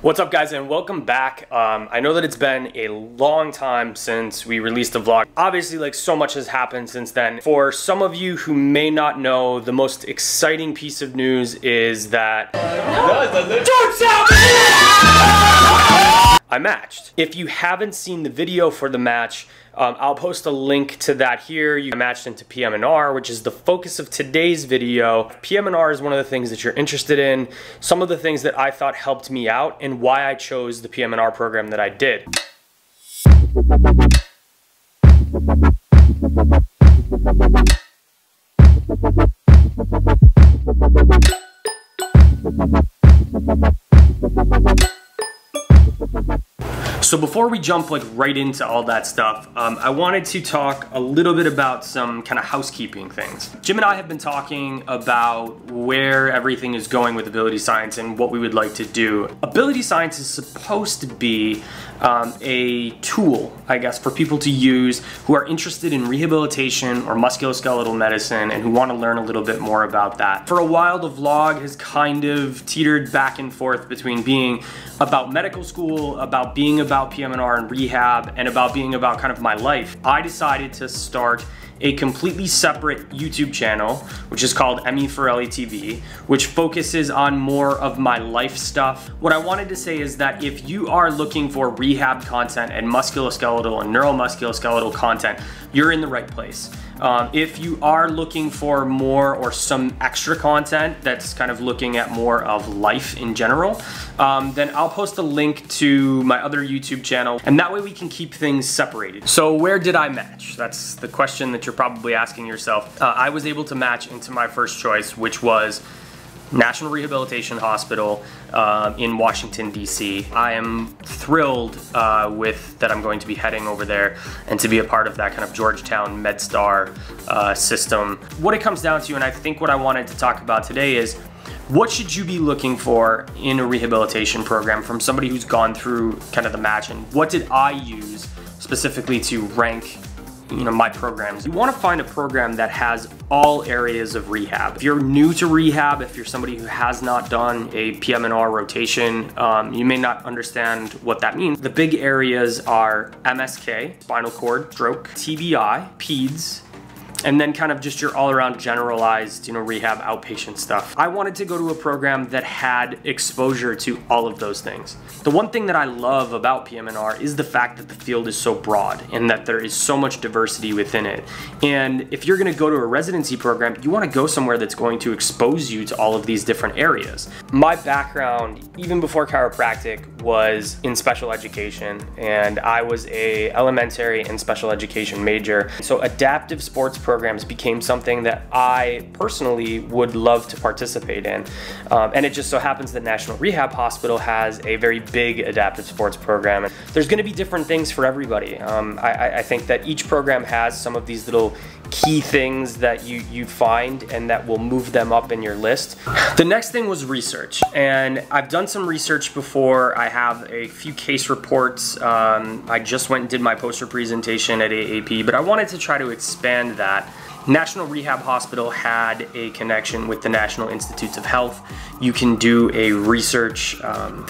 What's up, guys, and welcome back. I know that it's been a long time since we released a vlog. Obviously, like, so much has happened since then. For some of you who may not know, the most exciting piece of news is that I matched. If you haven't seen the video for the match, I'll post a link to that here. You matched into Pm&R, which is the focus of today's video. Pm&R is one of the things that you're interested in, some of the things that I thought helped me out, and why I chose the Pm&R program that I did. So before we jump right into all that stuff, I wanted to talk a little bit about some kind of housekeeping things. Jim and I have been talking about where everything is going with ability science and what we would like to do. Ability science is supposed to be a tool, I guess, for people to use who are interested in rehabilitation or musculoskeletal medicine and who want to learn a little bit more about that. For a while, the vlog has kind of teetered back and forth between being about medical school, about being about Pm&R and rehab, and about being about kind of my life. I decided to start a completely separate YouTube channel, which is called Me4LE TV, which focuses on more of my life stuff. What I wanted to say is that if you are looking for rehab content and musculoskeletal and neuromusculoskeletal content, you're in the right place. If you are looking for more or some extra content that's kind of looking at more of life in general, then I'll post a link to my other YouTube channel, and that way we can keep things separated. So where did I match? That's the question that you're probably asking yourself. I was able to match into my first choice, which was National Rehabilitation Hospital in Washington, D.C. I am thrilled with that I'm going to be heading over there and to be a part of that kind of Georgetown MedStar system. What it comes down to, and I think what I wanted to talk about today, is what should you be looking for in a rehabilitation program from somebody who's gone through kind of the match, and what did I use specifically to rank my programs. You want to find a program that has all areas of rehab. If you're new to rehab, if you're somebody who has not done a Pm&R rotation, you may not understand what that means. The big areas are MSK, spinal cord, stroke, TBI, PEDS, and then kind of just your all-around generalized, rehab outpatient stuff. I wanted to go to a program that had exposure to all of those things. The one thing that I love about Pm&R is the fact that the field is so broad and that there is so much diversity within it. And if you're gonna go to a residency program, you wanna go somewhere that's going to expose you to all of these different areas. My background, even before chiropractic, was in special education, and I was a elementary and special education major. So adaptive sports programs became something that I personally would love to participate in. And it just so happens that National Rehab Hospital has a very big adaptive sports program. And there's gonna be different things for everybody. I think that each program has some of these little key things that you find and that will move them up in your list. The next thing was research, and I've done some research before. I have a few case reports. I just went and did my poster presentation at AAP, but I wanted to try to expand that. National Rehab Hospital had a connection with the National Institutes of Health. You can do a research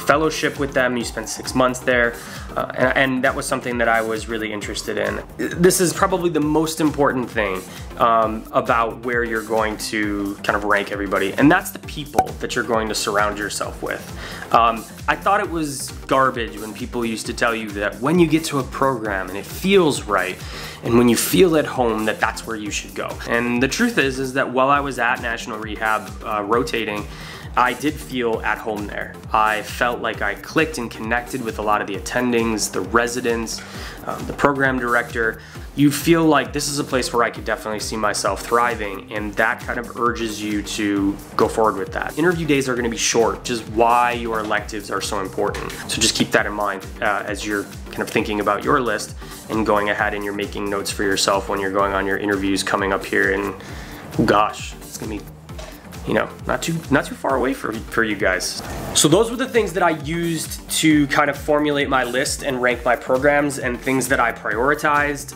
fellowship with them. You spend 6 months there, and that was something that I was really interested in. This is probably the most important thing about where you're going to kind of rank everybody, and that's the people that you're going to surround yourself with. I thought it was garbage when people used to tell you that when you get to a program and it feels right, and when you feel at home, that's where you should go. And the truth is that while I was at National Rehab rotating, I did feel at home there. I felt like I clicked and connected with a lot of the attendings, the residents, the program director. You feel like this is a place where I could definitely see myself thriving, and that kind of urges you to go forward with that. Interview days are gonna be short, which is why your electives are so important. So just keep that in mind as you're kind of thinking about your list and going ahead and you're making notes for yourself when you're going on your interviews coming up here, and gosh, it's gonna be not too far away for you guys. So those were the things that I used to kind of formulate my list and rank my programs and things that I prioritized.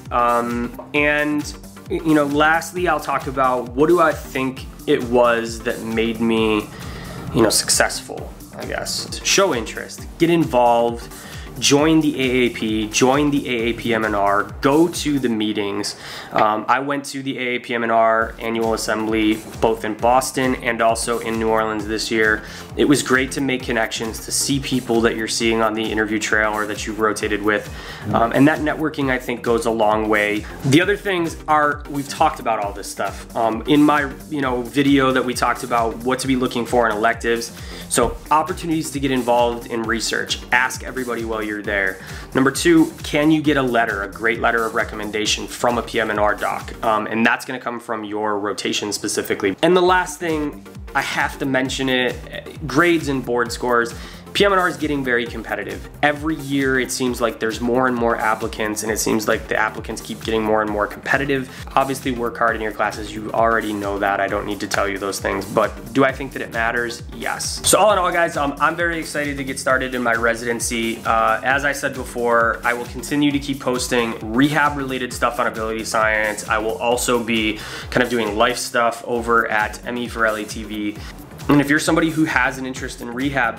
And lastly, I'll talk about what do I think it was that made me, successful. I guess. Show interest, get involved, join the AAP, join the AAPM&R, go to the meetings. I went to the AAPM&R annual assembly both in Boston and also in New Orleans this year. It was great to make connections, to see people that you're seeing on the interview trail or that you've rotated with. And that networking, I think, goes a long way. The other things are, we've talked about all this stuff. In my video that we talked about what to be looking for in electives. So opportunities to get involved in research. Ask everybody while you're there. Number two, can you get a letter, a great letter of recommendation from a PM&R doc? And that's gonna come from your rotation specifically. And the last thing, I have to mention it, grades and board scores. PM&R is getting very competitive. Every year it seems like there's more and more applicants, and it seems like the applicants keep getting more and more competitive. Obviously work hard in your classes, you already know that, I don't need to tell you those things, but do I think that it matters? Yes. So all in all guys, I'm very excited to get started in my residency. As I said before, I will continue to keep posting rehab related stuff on Ability Science. I will also be kind of doing life stuff over at ME4LA TV. And if you're somebody who has an interest in rehab,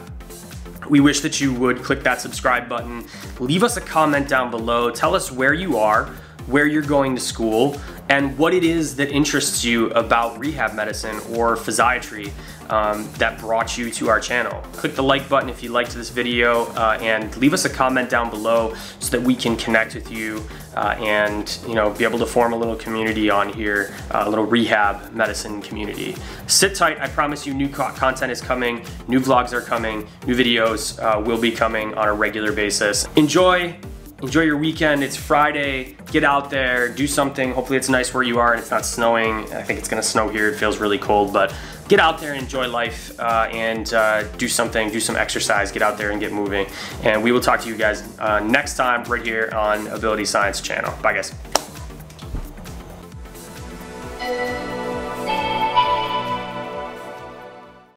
we wish that you would click that subscribe button, leave us a comment down below, tell us where you are, where you're going to school, and what it is that interests you about rehab medicine or physiatry that brought you to our channel. Click the like button if you liked this video and leave us a comment down below so that we can connect with you and be able to form a little community on here, a little rehab medicine community. Sit tight, I promise you new content is coming, new vlogs are coming, new videos will be coming on a regular basis. Enjoy your weekend. It's Friday. Get out there, do something. Hopefully it's nice where you are and it's not snowing. I think it's gonna snow here. It feels really cold, but get out there and enjoy life and do something, do some exercise, get out there and get moving. And we will talk to you guys next time right here on Ability Science channel. Bye guys.